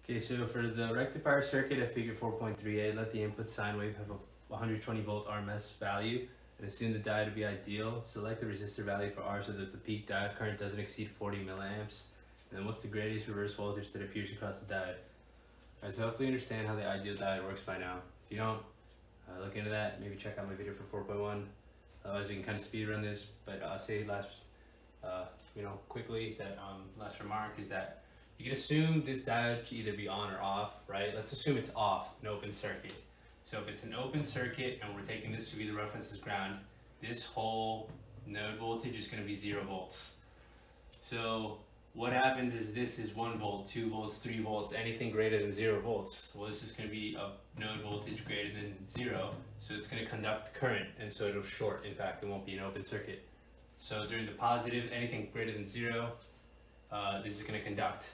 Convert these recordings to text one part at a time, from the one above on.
Okay, so for the rectifier circuit at figure 4.3a, let the input sine wave have a 120 volt RMS value and assume the diode to be ideal. Select the resistor value for R so that the peak diode current doesn't exceed 40 milliamps. And then what's the greatest reverse voltage that appears across the diode? Alright, so hopefully you understand how the ideal diode works by now. If you don't, look into that. Maybe check out my video for 4.1. Otherwise, we can kind of speed run this. But I'll say quickly that last remark is that you can assume this diode to either be on or off, right? Let's assume it's off, an open circuit. So if it's an open circuit and we're taking this to be the reference as ground, this whole node voltage is going to be 0 volts. So what happens is this is 1 volt, 2 volts, 3 volts, anything greater than 0 volts. Well, this is going to be a node voltage greater than 0, so it's going to conduct current, and so it'll short. In fact, it won't be an open circuit. So during the positive, anything greater than 0, this is going to conduct.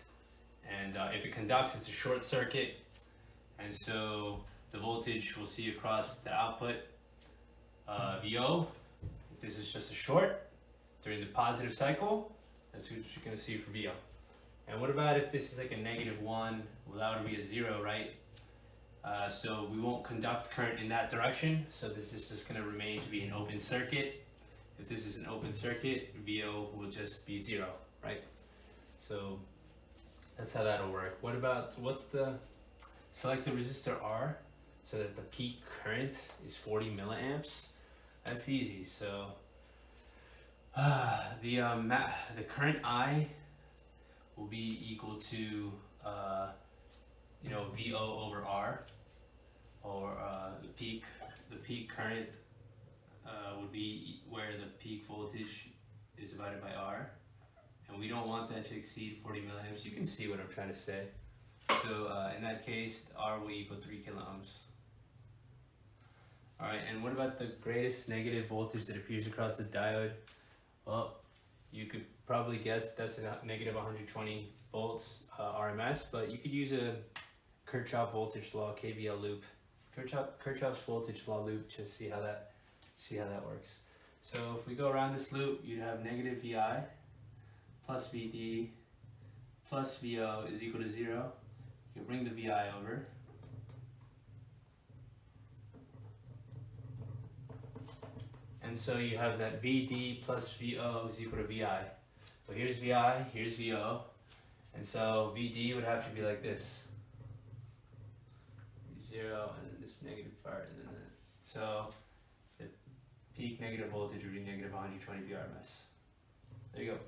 And if it conducts, it's a short circuit, and so the voltage we'll see across the output, VO, if this is just a short, during the positive cycle, that's what you're going to see for VO. And what about if this is like a -1, well that would be a 0, right? So we won't conduct current in that direction, so this is just going to remain to be an open circuit. If this is an open circuit, VO will just be 0, right? So that's how that'll work. Select the resistor R so that the peak current is 40 milliamps. That's easy. So the current I will be equal to VO over R, or the peak current would be where the peak voltage is divided by R. And we don't want that to exceed 40 milliamps. You can see what I'm trying to say. So in that case, R will equal 3 kiloohms. Alright, and what about the greatest negative voltage that appears across the diode? Well, you could probably guess that's a negative 120 volts RMS, but you could use a Kirchhoff voltage law KVL loop. Kirchhoff's voltage law loop to see how that works. So if we go around this loop, you'd have negative VI plus VD plus VO is equal to 0. You can bring the VI over. And so you have that VD plus VO is equal to VI. Well, here's VI, here's VO. And so VD would have to be like this. 0, and then this negative part, and then so the peak negative voltage would be negative 120 VRMS. There you go.